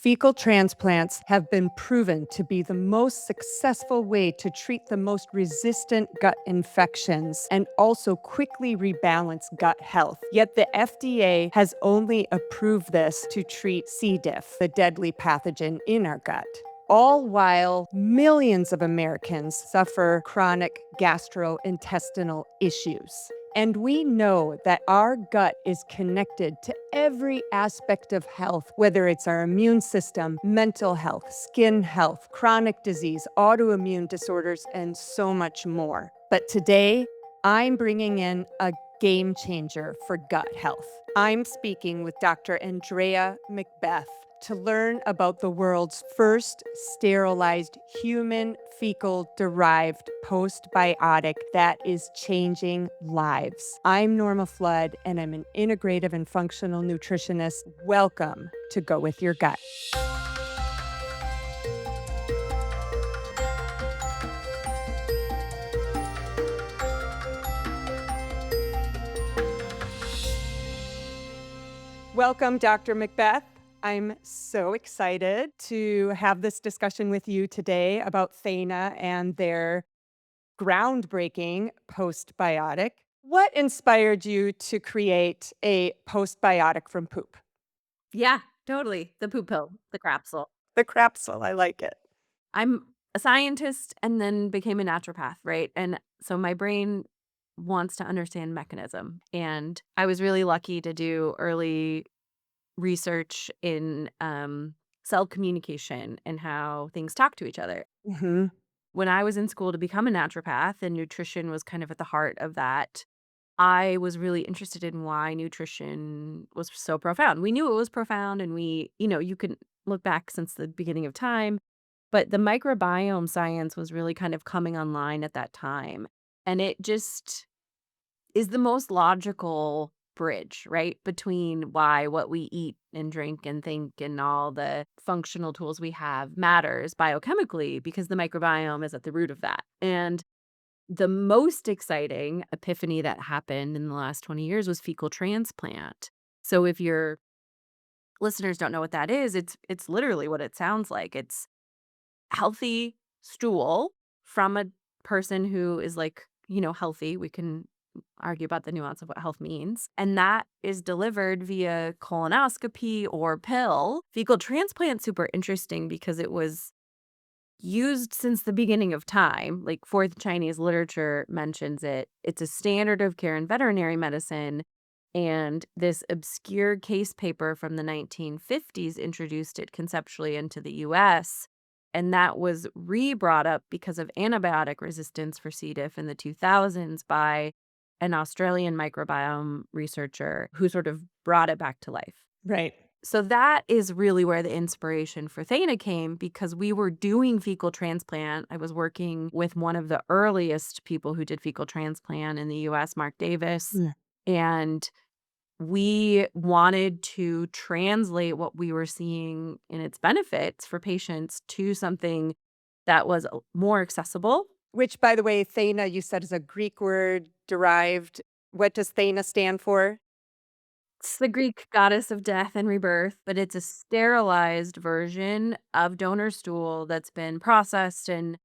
Fecal transplants have been proven to be the most successful way to treat the most resistant gut infections and also quickly rebalance gut health. Yet the FDA has only approved this to treat C. diff, the deadly pathogen in our gut. All while millions of Americans suffer chronic gastrointestinal issues. And we know that our gut is connected to every aspect of health, whether it's our immune system, mental health, skin health, chronic disease, autoimmune disorders, and so much more. But today, I'm bringing in a game changer for gut health. I'm speaking with Dr. Andrea McBeth to learn about the world's first sterilized human fecal derived postbiotic that is changing lives. I'm Norma Flood, and I'm an integrative and functional nutritionist. Welcome to Go With Your Gut. Welcome, Dr. McBeth. I'm so excited to have this discussion with you today about Thaena and their groundbreaking postbiotic. What inspired you to create a postbiotic from poop? Yeah, totally. The poop pill, the capsule. The capsule, I like it. I'm a scientist and then became a naturopath, right? And so my brain wants to understand mechanism. And I was really lucky to do early research in cell communication and how things talk to each other. Mm-hmm. When I was in school to become a naturopath and nutrition was kind of at the heart of that, I was really interested in why nutrition was so profound. We knew it was profound and you can look back since the beginning of time, but the microbiome science was really kind of coming online at that time. And it just is the most logical bridge, right? Between why what we eat and drink and think and all the functional tools we have matters biochemically because the microbiome is at the root of that. And the most exciting epiphany that happened in the last 20 years was fecal transplant. So if your listeners don't know what that is, it's literally what it sounds like. It's healthy stool from a person who is healthy. We can argue about the nuance of what health means. And that is delivered via colonoscopy or pill. Fecal transplant super interesting because it was used since the beginning of time. Like fourth Chinese literature mentions it. It's a standard of care in veterinary medicine. And this obscure case paper from the 1950s introduced it conceptually into the US. And that was re-brought up because of antibiotic resistance for C. diff in the 2000s by an Australian microbiome researcher who sort of brought it back to life. Right. So that is really where the inspiration for Thaena came because we were doing fecal transplant. I was working with one of the earliest people who did fecal transplant in the US, Mark Davis, Yeah. and we wanted to translate what we were seeing in its benefits for patients to something that was more accessible. Which, by the way, Thaena, you said is a Greek word derived. What does Thaena stand for? It's the Greek goddess of death and rebirth, but it's a sterilized version of donor stool that's been processed and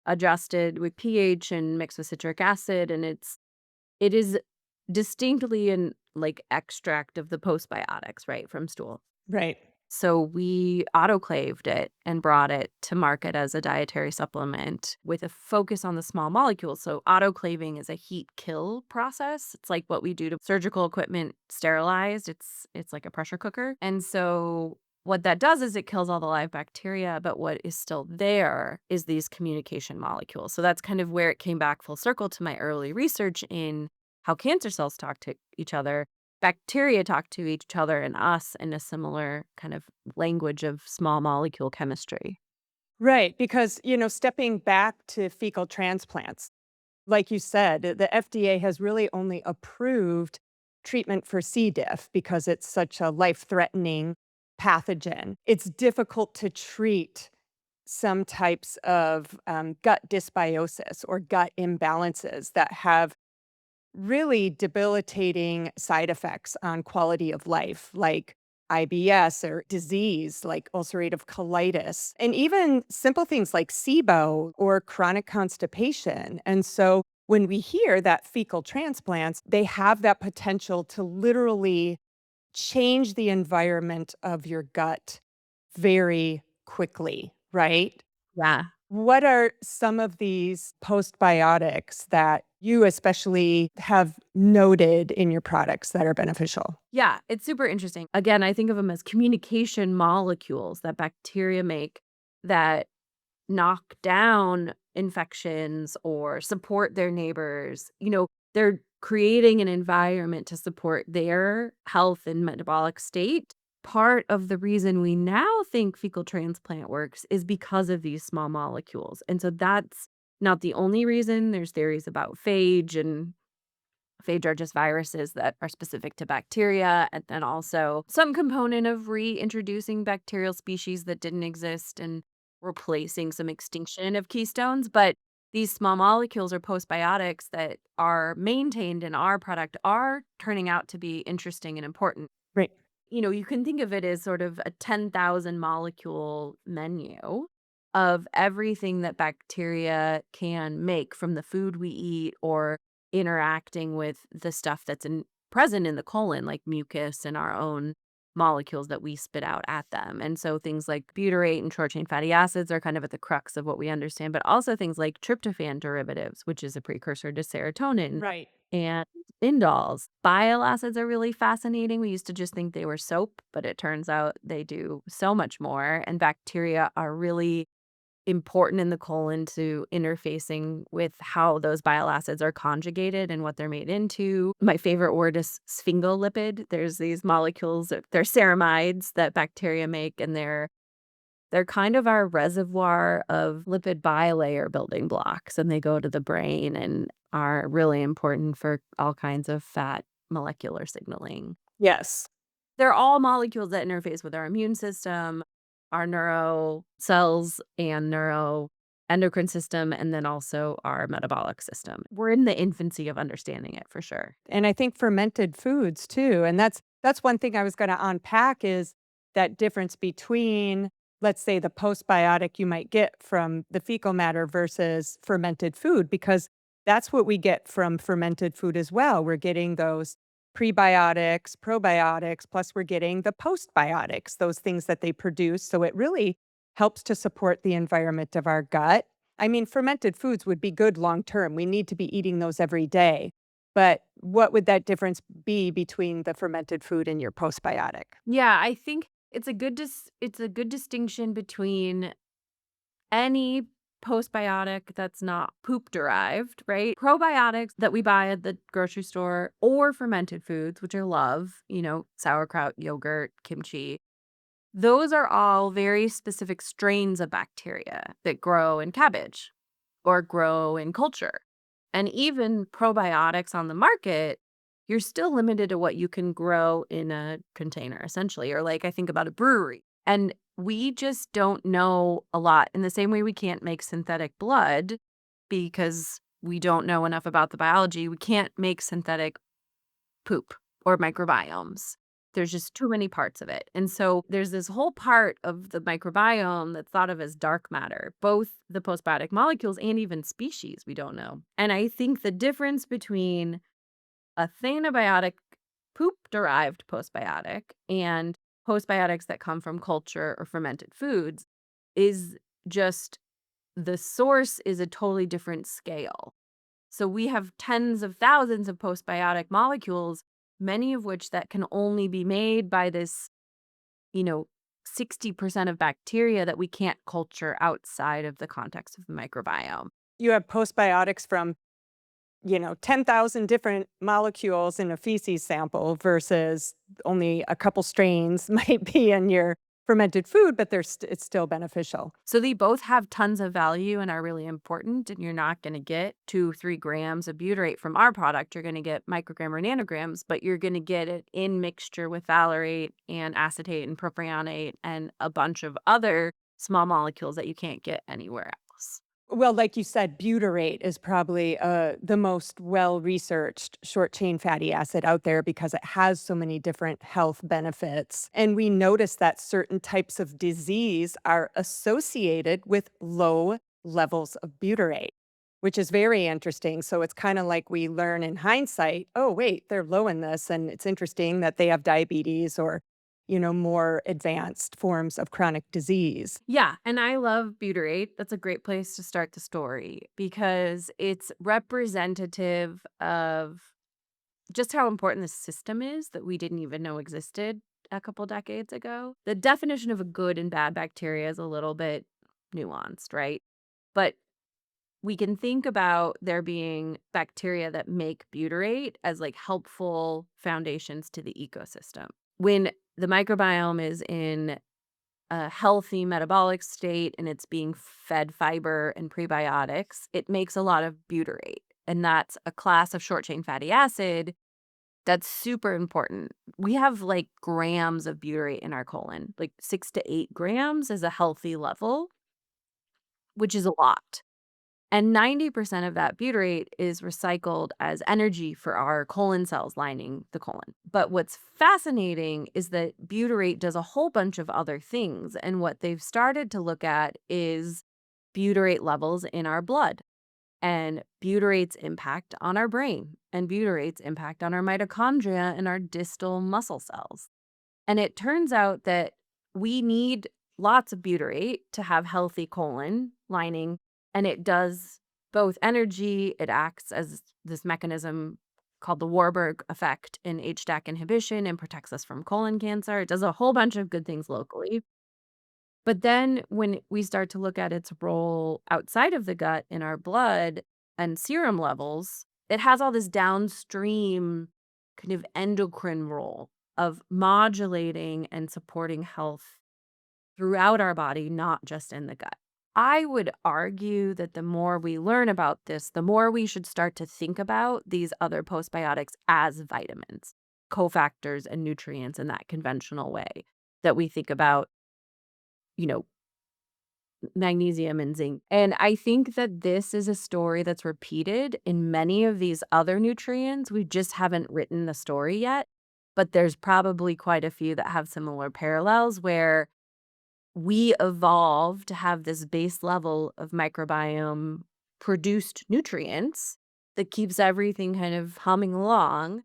adjusted with pH and mixed with citric acid, and it is distinctly an extract of the postbiotics, right, from stool. Right. So we autoclaved it and brought it to market as a dietary supplement with a focus on the small molecules. So autoclaving is a heat kill process. It's like what we do to surgical equipment sterilized. It's like a pressure cooker. And so what that does is it kills all the live bacteria, but what is still there is these communication molecules. So that's kind of where it came back full circle to my early research in how cancer cells talk to each other. Bacteria talk to each other and us in a similar kind of language of small molecule chemistry. Right. Because, stepping back to fecal transplants, like you said, the FDA has really only approved treatment for C. diff because it's such a life-threatening pathogen. It's difficult to treat some types of gut dysbiosis or gut imbalances that have really debilitating side effects on quality of life, like IBS or disease like ulcerative colitis, and even simple things like SIBO or chronic constipation. And so when we hear that fecal transplants, they have that potential to literally change the environment of your gut very quickly, right? Yeah. What are some of these postbiotics that you especially have noted in your products that are beneficial? Yeah, it's super interesting. Again, I think of them as communication molecules that bacteria make that knock down infections or support their neighbors. They're creating an environment to support their health and metabolic state. Part of the reason we now think fecal transplant works is because of these small molecules. And so that's not the only reason. There's theories about phage, and phage are just viruses that are specific to bacteria, and then also some component of reintroducing bacterial species that didn't exist and replacing some extinction of keystones. But these small molecules or postbiotics that are maintained in our product are turning out to be interesting and important. Right. You can think of it as sort of a 10,000 molecule menu of everything that bacteria can make from the food we eat or interacting with the stuff that's present in the colon, like mucus and our own molecules that we spit out at them. And so things like butyrate and short chain fatty acids are kind of at the crux of what we understand, but also things like tryptophan derivatives, which is a precursor to serotonin, Right. and indoles. Bile acids are really fascinating. We used to just think they were soap, but it turns out they do so much more. And bacteria are really important in the colon to interfacing with how those bile acids are conjugated and what they're made into. My favorite word is sphingolipid. There's these molecules, they're ceramides that bacteria make, and they're kind of our reservoir of lipid bilayer building blocks, and they go to the brain and are really important for all kinds of fat molecular signaling. Yes. They're all molecules that interface with our immune system, our neuro cells and neuroendocrine system, and then also our metabolic system. We're in the infancy of understanding it for sure. And I think fermented foods too. And that's one thing I was going to unpack is that difference between, let's say, the postbiotic you might get from the fecal matter versus fermented food, because that's what we get from fermented food as well. We're getting those prebiotics, probiotics, plus we're getting the postbiotics, those things that they produce. So it really helps to support the environment of our gut. I mean, fermented foods would be good long term. We need to be eating those every day. But what would that difference be between the fermented food and your postbiotic? Yeah, I think it's a good distinction between any postbiotic that's not poop derived, right? Probiotics that we buy at the grocery store or fermented foods, which I love, sauerkraut, yogurt, kimchi. Those are all very specific strains of bacteria that grow in cabbage or grow in culture. And even probiotics on the market, you're still limited to what you can grow in a container, essentially. Or, like, I think about a brewery. And we just don't know a lot. In the same way, we can't make synthetic blood because we don't know enough about the biology. We can't make synthetic poop or microbiomes. There's just too many parts of it. And so there's this whole part of the microbiome that's thought of as dark matter, both the postbiotic molecules and even species we don't know. And I think the difference between a thanabiotic poop derived postbiotic and postbiotics that come from culture or fermented foods is just the source is a totally different scale. So we have tens of thousands of postbiotic molecules, many of which that can only be made by this, you know, 60% of bacteria that we can't culture outside of the context of the microbiome. You have postbiotics from 10,000 different molecules in a feces sample versus only a couple strains might be in your fermented food, but it's still beneficial. So they both have tons of value and are really important. And you're not going to get 2-3 grams of butyrate from our product. You're going to get microgram or nanograms, but you're going to get it in mixture with valerate and acetate and propionate and a bunch of other small molecules that you can't get anywhere else. Well, like you said, butyrate is probably the most well researched short chain fatty acid out there because it has so many different health benefits. And we notice that certain types of disease are associated with low levels of butyrate, which is very interesting. So it's kind of like we learn in hindsight, oh, wait, they're low in this. And it's interesting that they have diabetes or, more advanced forms of chronic disease. Yeah, and I love butyrate. That's a great place to start the story because it's representative of just how important the system is that we didn't even know existed a couple decades ago. The definition of a good and bad bacteria is a little bit nuanced, right? But we can think about there being bacteria that make butyrate as like helpful foundations to the ecosystem. When the microbiome is in a healthy metabolic state and it's being fed fiber and prebiotics, it makes a lot of butyrate. And that's a class of short chain fatty acid that's super important. We have like grams of butyrate in our colon, like 6 to 8 grams is a healthy level, which is a lot. And 90% of that butyrate is recycled as energy for our colon cells lining the colon. But what's fascinating is that butyrate does a whole bunch of other things. And what they've started to look at is butyrate levels in our blood and butyrate's impact on our brain and butyrate's impact on our mitochondria and our distal muscle cells. And it turns out that we need lots of butyrate to have healthy colon lining, and it does both energy, it acts as this mechanism called the Warburg effect in HDAC inhibition and protects us from colon cancer. It does a whole bunch of good things locally. But then when we start to look at its role outside of the gut in our blood and serum levels, it has all this downstream kind of endocrine role of modulating and supporting health throughout our body, not just in the gut. I would argue that the more we learn about this, the more we should start to think about these other postbiotics as vitamins, cofactors, and nutrients in that conventional way that we think about, you know, magnesium and zinc. And I think that this is a story that's repeated in many of these other nutrients. We just haven't written the story yet, but there's probably quite a few that have similar parallels where we evolved to have this base level of microbiome produced nutrients that keeps everything kind of humming along.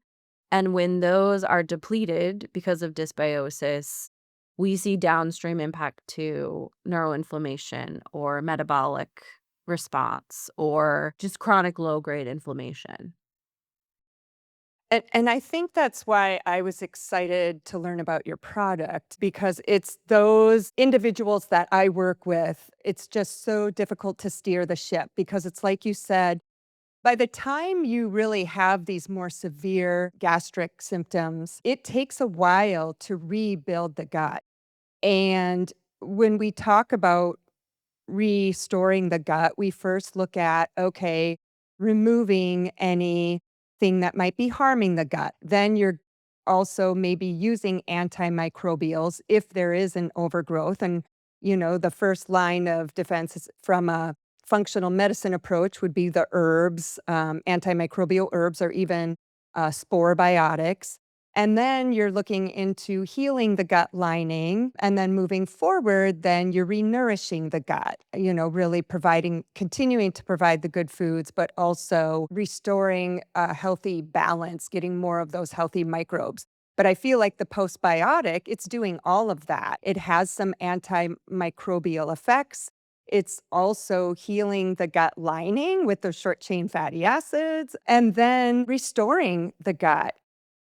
And when those are depleted because of dysbiosis, we see downstream impact to neuroinflammation or metabolic response or just chronic low grade inflammation. And I think that's why I was excited to learn about your product because it's those individuals that I work with. It's just so difficult to steer the ship because it's like you said, by the time you really have these more severe gastric symptoms, it takes a while to rebuild the gut. And when we talk about restoring the gut, we first look at, okay, removing anything that might be harming the gut. Then you're also maybe using antimicrobials if there is an overgrowth. And, the first line of defense is from a functional medicine approach would be the herbs, antimicrobial herbs, or even spore biotics. And then you're looking into healing the gut lining. And then moving forward, then you're renourishing the gut, really continuing to provide the good foods, but also restoring a healthy balance, getting more of those healthy microbes. But I feel like the postbiotic, it's doing all of that. It has some antimicrobial effects. It's also healing the gut lining with those short chain fatty acids and then restoring the gut.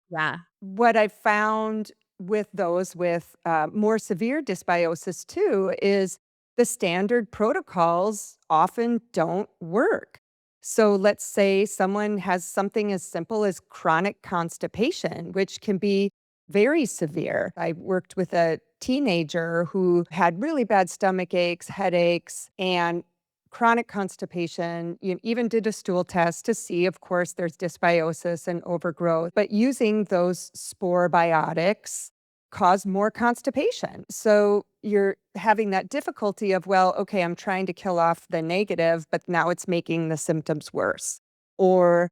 Yeah. What I found with those with more severe dysbiosis too is the standard protocols often don't work. So let's say someone has something as simple as chronic constipation, which can be very severe. I worked with a teenager who had really bad stomach aches, headaches, and chronic constipation. You even did a stool test to see, of course, there's dysbiosis and overgrowth, but using those spore biotics cause more constipation. So you're having that difficulty of, well, okay, I'm trying to kill off the negative, but now it's making the symptoms worse. Or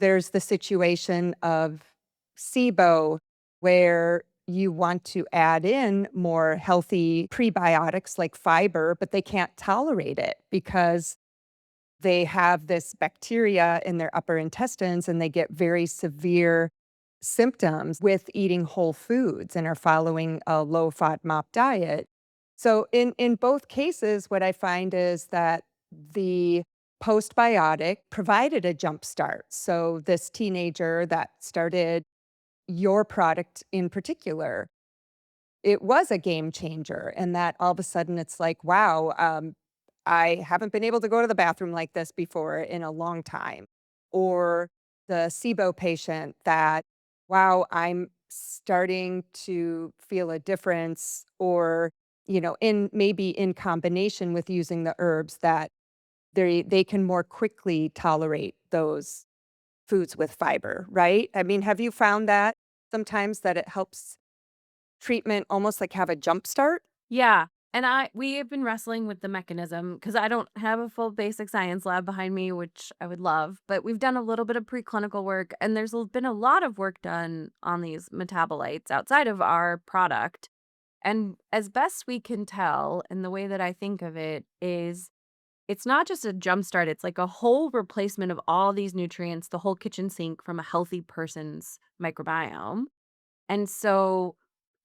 there's the situation of SIBO where you want to add in more healthy prebiotics like fiber, but they can't tolerate it because they have this bacteria in their upper intestines and they get very severe symptoms with eating whole foods and are following a low FODMAP diet. So in both cases, what I find is that the postbiotic provided a jump start. So this teenager that started your product in particular, it was a game changer, and that all of a sudden it's like, wow, I haven't been able to go to the bathroom like this before in a long time. Or the SIBO patient that, wow, I'm starting to feel a difference, or, in maybe in combination with using the herbs that they can more quickly tolerate those foods with fiber, right? I mean, have you found that sometimes that it helps treatment almost like have a jump start? Yeah, and we have been wrestling with the mechanism because I don't have a full basic science lab behind me, which I would love, but we've done a little bit of preclinical work, and been a lot of work done on these metabolites outside of our product. And as best we can tell, and the way that I think of it is it's not just a jump start, it's like a whole replacement of all these nutrients, the whole kitchen sink from a healthy person's microbiome. And so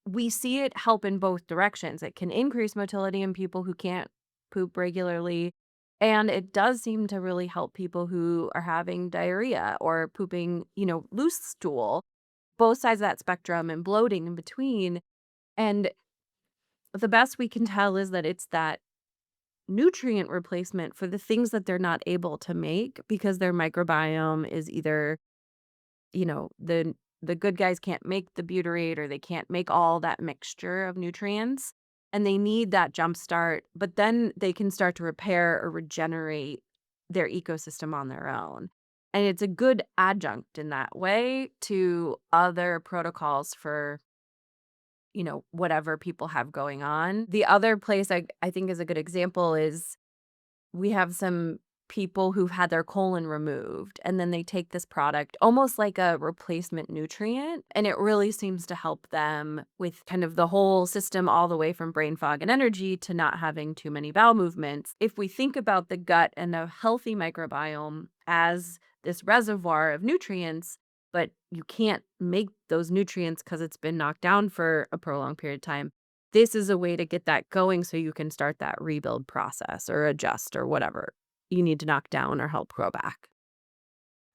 we see it help in both directions. It can increase motility in people who can't poop regularly. And it does seem to really help people who are having diarrhea or pooping, loose stool, both sides of that spectrum and bloating in between. And the best we can tell is that it's that nutrient replacement for the things that they're not able to make because their microbiome is either the good guys can't make the butyrate or they can't make all that mixture of nutrients, and they need that jump start, but then they can start to repair or regenerate their ecosystem on their own. And it's a good adjunct in that way to other protocols for, whatever people have going on. The other place I think is a good example is we have some people who've had their colon removed, and then they take this product almost like a replacement nutrient, and it really seems to help them with kind of the whole system all the way from brain fog and energy to not having too many bowel movements. If we think about the gut and a healthy microbiome as this reservoir of nutrients, but you can't make those nutrients because it's been knocked down for a prolonged period of time, this is a way to get that going so you can start that rebuild process or adjust or whatever you need to knock down or help grow back.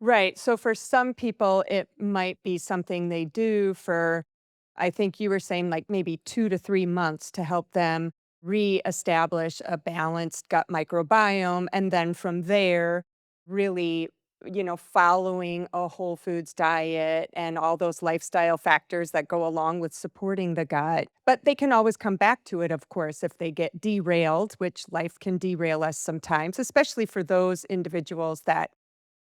Right. So for some people, it might be something they do for, I think you were saying like maybe 2 to 3 months to help them reestablish a balanced gut microbiome. And then from there, really, following a whole foods diet and all those lifestyle factors that go along with supporting the gut. But they can always come back to it, of course, if they get derailed, which life can derail us sometimes, especially for those individuals that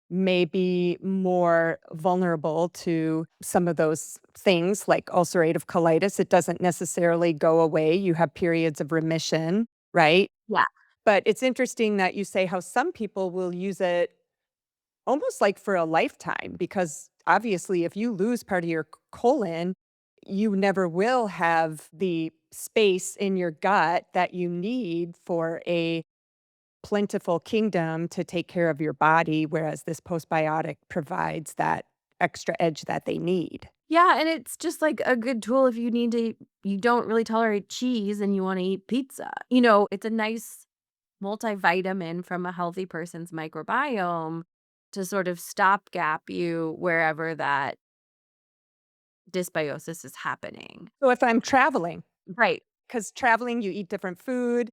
may be more vulnerable to some of those things like ulcerative colitis. It doesn't necessarily go away. You have periods of remission, right? Yeah. But it's interesting that you say how some people will use it almost like for a lifetime, because obviously, if you lose part of your colon, you never will have the space in your gut that you need for a plentiful kingdom to take care of your body, whereas this postbiotic provides that extra edge that they need. Yeah, and it's just like a good tool if you don't really tolerate cheese and you want to eat pizza. It's a nice multivitamin from a healthy person's microbiome to sort of stopgap you wherever that dysbiosis is happening. So if I'm traveling, Right. because traveling, you eat different food,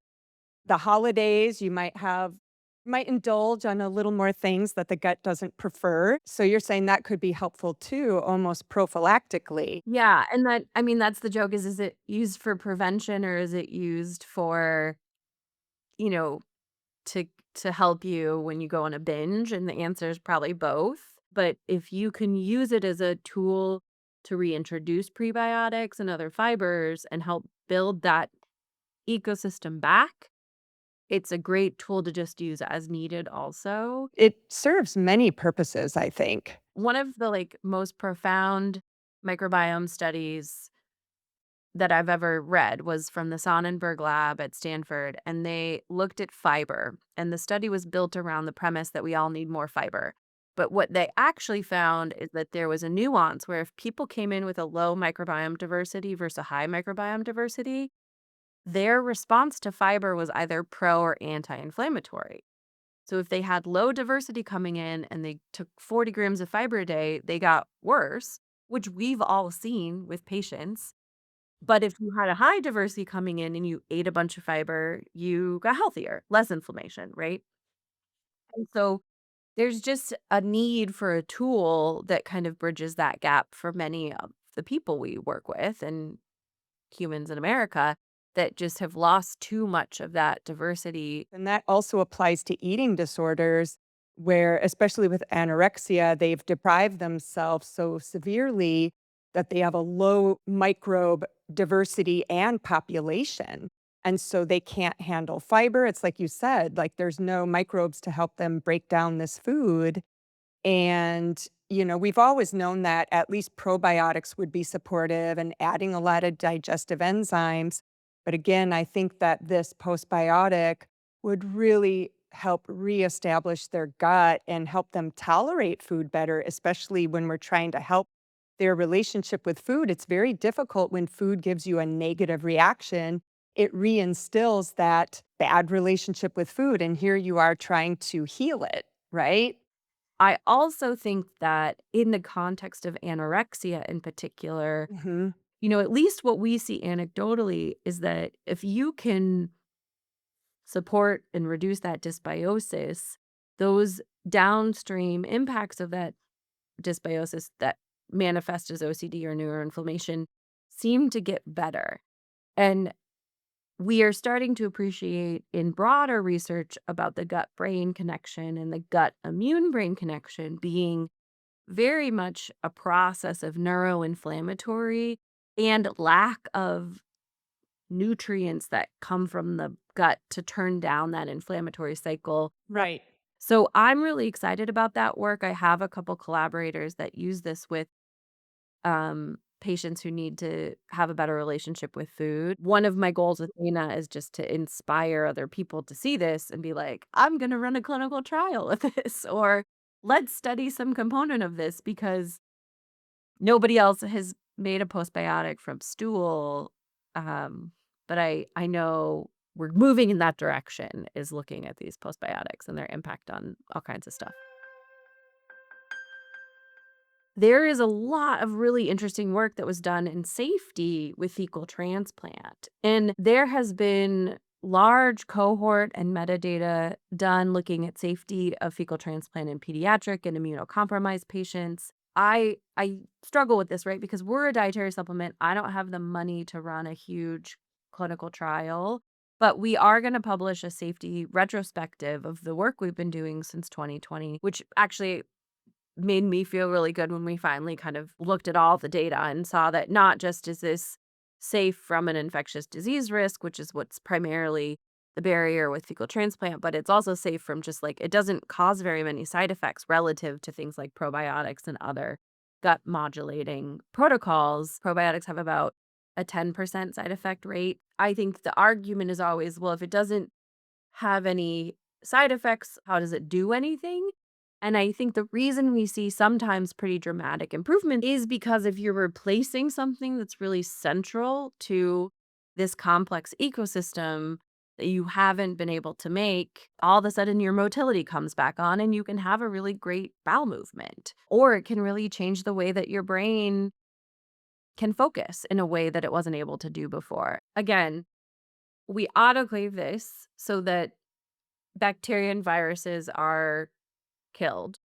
the holidays, might indulge on a little more things that the gut doesn't prefer. So you're saying that could be helpful too, almost prophylactically. Yeah, and I mean, that's the joke is it used for prevention or is it used for, you know, to to help you when you go on a binge? And the answer is probably both. But if you can use it as a tool to reintroduce prebiotics and other fibers and help build that ecosystem back, it's a great tool to just use as needed also. It serves many purposes, I think. One of the, like, most profound microbiome studies that I've ever read was from the Sonnenberg lab at Stanford, and they looked at fiber, and the study was built around the premise that we all need more fiber. But what they actually found is that there was a nuance where if people came in with a low microbiome diversity versus a high microbiome diversity, their response to fiber was either pro or anti-inflammatory. So if they had low diversity coming in and they took 40 grams of fiber a day, they got worse, which we've all seen with patients. But if you had a high diversity coming in and you ate a bunch of fiber, you got healthier, less inflammation, right? And so there's just a need for a tool that kind of bridges that gap for many of the people we work with and humans in America that just have lost too much of that diversity. And that also applies to eating disorders, where, especially with anorexia, they've deprived themselves so severely that they have a low microbe diversity and population. And so they can't handle fiber. It's like you said, like there's no microbes to help them break down this food. And, we've always known that at least probiotics would be supportive and adding a lot of digestive enzymes. But again, I think that this postbiotic would really help reestablish their gut and help them tolerate food better, especially when we're trying to help their relationship with food. It's very difficult when food gives you a negative reaction. It reinstills that bad relationship with food. And here you are trying to heal it, right? I also think that in the context of anorexia in particular, Mhm. at least what we see anecdotally is that if you can support and reduce that dysbiosis, those downstream impacts of that dysbiosis that manifest as OCD or neuroinflammation seem to get better. And we are starting to appreciate in broader research about the gut brain connection and the gut immune brain connection being very much a process of neuroinflammatory and lack of nutrients that come from the gut to turn down that inflammatory cycle. Right. So I'm really excited about that work. I have a couple collaborators that use this with patients who need to have a better relationship with food. One of my goals with Dana is just to inspire other people to see this and be like, I'm going to run a clinical trial of this, or let's study some component of this because nobody else has made a postbiotic from stool. Um, but I know we're moving in that direction, is looking at these postbiotics and their impact on all kinds of stuff. There is a lot of really interesting work that was done in safety with fecal transplant. And there has been large cohort and metadata done looking at safety of fecal transplant in pediatric and immunocompromised patients. I struggle with this, right? Because we're a dietary supplement. I don't have the money to run a huge clinical trial, but we are going to publish a safety retrospective of the work we've been doing since 2020, which actually made me feel really good when we finally kind of looked at all the data and saw that not just is this safe from an infectious disease risk, which is what's primarily the barrier with fecal transplant, but it's also safe from just like it doesn't cause very many side effects relative to things like probiotics and other gut modulating protocols. Probiotics have about a 10% side effect rate. I think the argument is always, well, if it doesn't have any side effects, how does it do anything? And I think the reason we see sometimes pretty dramatic improvement is because if you're replacing something that's really central to this complex ecosystem that you haven't been able to make, all of a sudden your motility comes back on and you can have a really great bowel movement. Or it can really change the way that your brain can focus in a way that it wasn't able to do before. Again, we autoclave this so that bacteria and viruses are killed.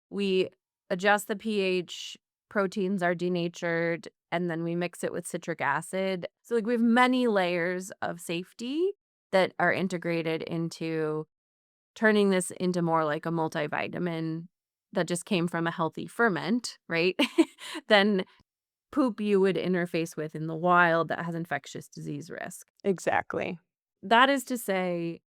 We adjust the pH, proteins are denatured, and then we mix it with citric acid. So, like, we have many layers of safety that are integrated into turning this into more like a multivitamin that just came from a healthy ferment, right? Then poop you would interface with in the wild that has infectious disease risk. Exactly. That is to say,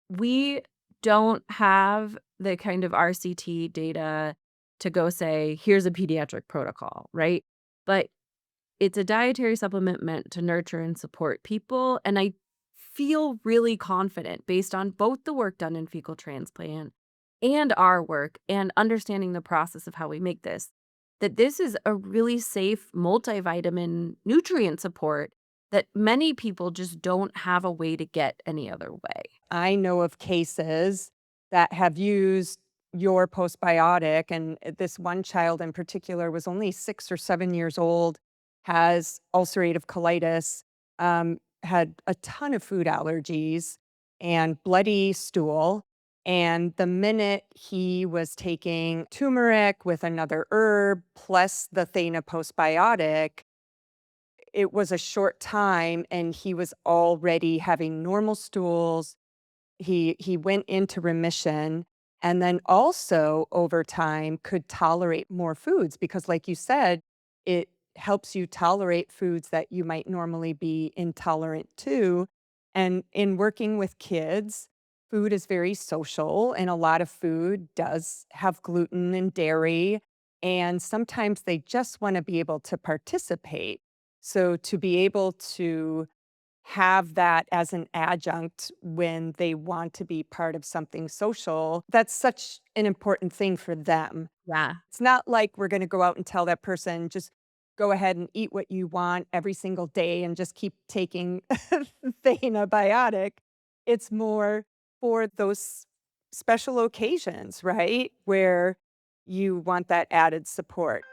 we don't have the kind of RCT data to go say, here's a pediatric protocol, right? But it's a dietary supplement meant to nurture and support people. And I feel really confident based on both the work done in fecal transplant and our work and understanding the process of how we make this, that this is a really safe multivitamin nutrient support that many people just don't have a way to get any other way. I know of cases that have used your postbiotic, and this one child in particular was only 6 or 7 years old, has ulcerative colitis, had a ton of food allergies and bloody stool. And the minute he was taking turmeric with another herb plus the Thena postbiotic, it was a short time and he was already having normal stools. He went into remission, and then also over time could tolerate more foods because, like you said, it helps you tolerate foods that you might normally be intolerant to. And in working with kids, food is very social, and a lot of food does have gluten and dairy, and sometimes they just wanna be able to participate. So to be able to have that as an adjunct when they want to be part of something social, that's such an important thing for them. Yeah. It's not like we're gonna go out and tell that person, "Just go ahead and eat what you want every single day and just keep taking Thanabiotic." It's more for those special occasions, right? Where you want that added support.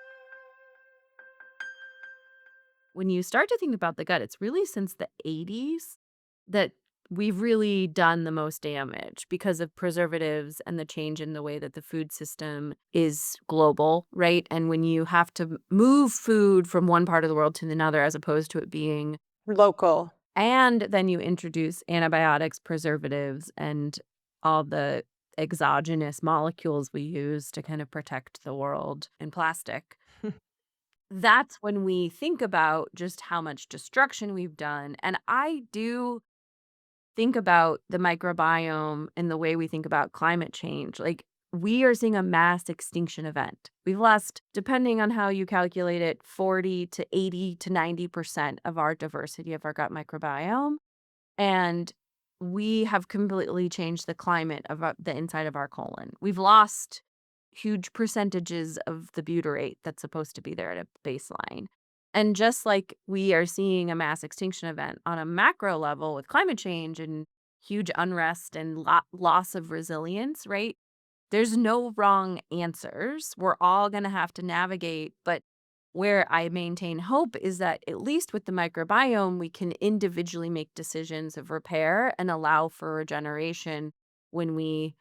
When you start to think about the gut, it's really since the 80s that we've really done the most damage because of preservatives and the change in the way that the food system is global, right? And when you have to move food from one part of the world to another, as opposed to it being, Local. and then you introduce antibiotics, preservatives, and all the exogenous molecules we use to kind of protect the world in plastic. That's when we think about just how much destruction we've done, and I do think about the microbiome and the way we think about climate change. Like, we are seeing a mass extinction event. We've lost, depending on how you calculate it, 40 to 80 to 90% of our diversity of our gut microbiome. And we have completely changed the climate of the inside of our colon. We've lost huge percentages of the butyrate that's supposed to be there at a baseline. And just like we are seeing a mass extinction event on a macro level with climate change and huge unrest and loss of resilience, right? There's no wrong answers. We're all going to have to navigate. But where I maintain hope is that at least with the microbiome, we can individually make decisions of repair and allow for regeneration when we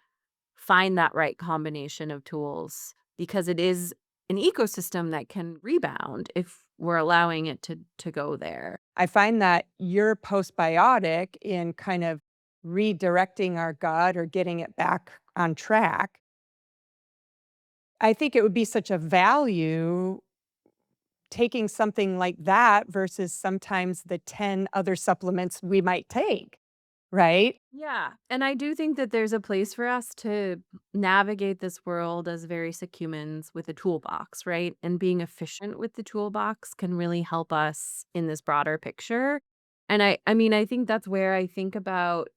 find that right combination of tools, because it is an ecosystem that can rebound if we're allowing it to go there. I find that your postbiotic in kind of redirecting our gut or getting it back on track, I think it would be such a value taking something like that versus sometimes the 10 other supplements we might take, right? Yeah. And I do think that there's a place for us to navigate this world as very sick humans with a toolbox, right? And being efficient with the toolbox can really help us in this broader picture. And I mean, I think that's where I think about,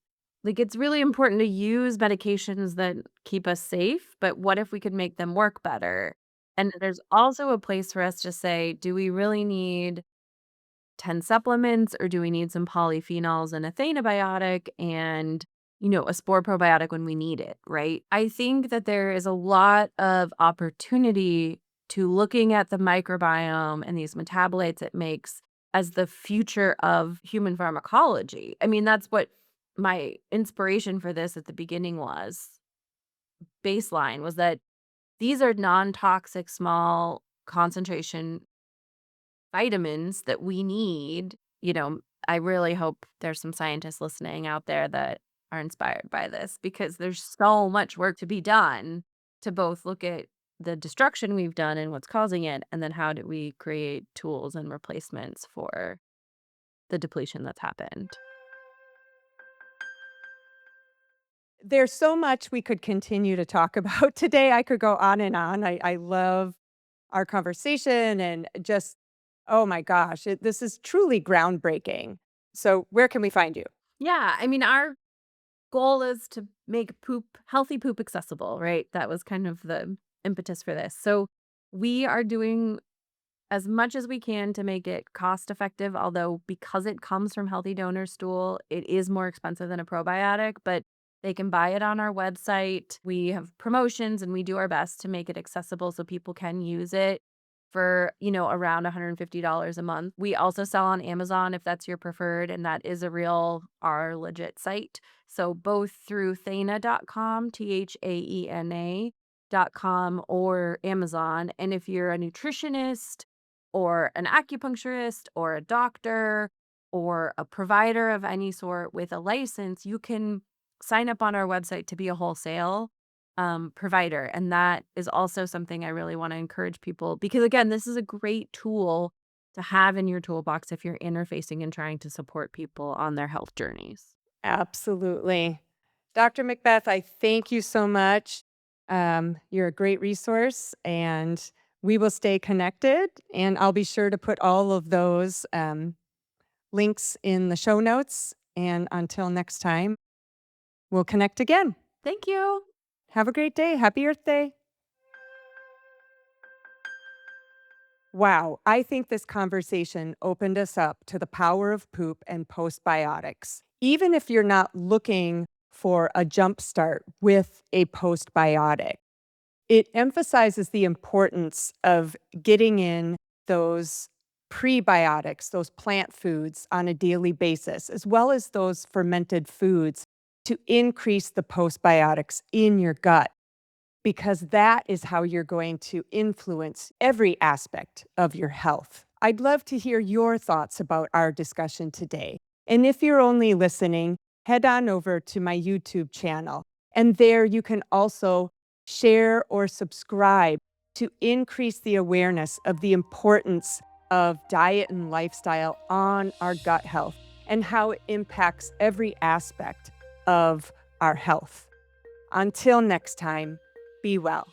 like, it's really important to use medications that keep us safe, but what if we could make them work better? And there's also a place for us to say, do we really need 10 supplements, or do we need some polyphenols and a thanabiotic and, a spore probiotic when we need it, right? I think that there is a lot of opportunity to looking at the microbiome and these metabolites it makes as the future of human pharmacology. I mean, that's what my inspiration for this at the beginning was. Baseline was that these are non-toxic, small concentration vitamins that we need. I really hope there's some scientists listening out there that are inspired by this, because there's so much work to be done to both look at the destruction we've done and what's causing it, and then how do we create tools and replacements for the depletion that's happened. There's so much we could continue to talk about today. I could go on and on. I love our conversation and just, oh my gosh, this is truly groundbreaking. So, where can we find you? Yeah, I mean, our goal is to make healthy poop accessible, right? That was kind of the impetus for this. So we are doing as much as we can to make it cost effective, although because it comes from healthy donor stool, it is more expensive than a probiotic, but they can buy it on our website. We have promotions and we do our best to make it accessible so people can use it for, around $150 a month. We also sell on Amazon if that's your preferred, and that is our legit site. So both through Thaena.com, THAENA.com, or Amazon. And if you're a nutritionist or an acupuncturist or a doctor or a provider of any sort with a license, you can sign up on our website to be a wholesale provider. And that is also something I really want to encourage people because, again, this is a great tool to have in your toolbox if you're interfacing and trying to support people on their health journeys. Absolutely. Dr. McBeth, I thank you so much. You're a great resource, and we will stay connected. And I'll be sure to put all of those links in the show notes. And until next time, we'll connect again. Thank you. Have a great day. Happy Earth Day. Wow, I think this conversation opened us up to the power of poop and postbiotics. Even if you're not looking for a jumpstart with a postbiotic, it emphasizes the importance of getting in those prebiotics, those plant foods on a daily basis, as well as those fermented foods to increase the postbiotics in your gut, because that is how you're going to influence every aspect of your health. I'd love to hear your thoughts about our discussion today. And if you're only listening, head on over to my YouTube channel. And there you can also share or subscribe to increase the awareness of the importance of diet and lifestyle on our gut health and how it impacts every aspect of our health. Until next time, be well.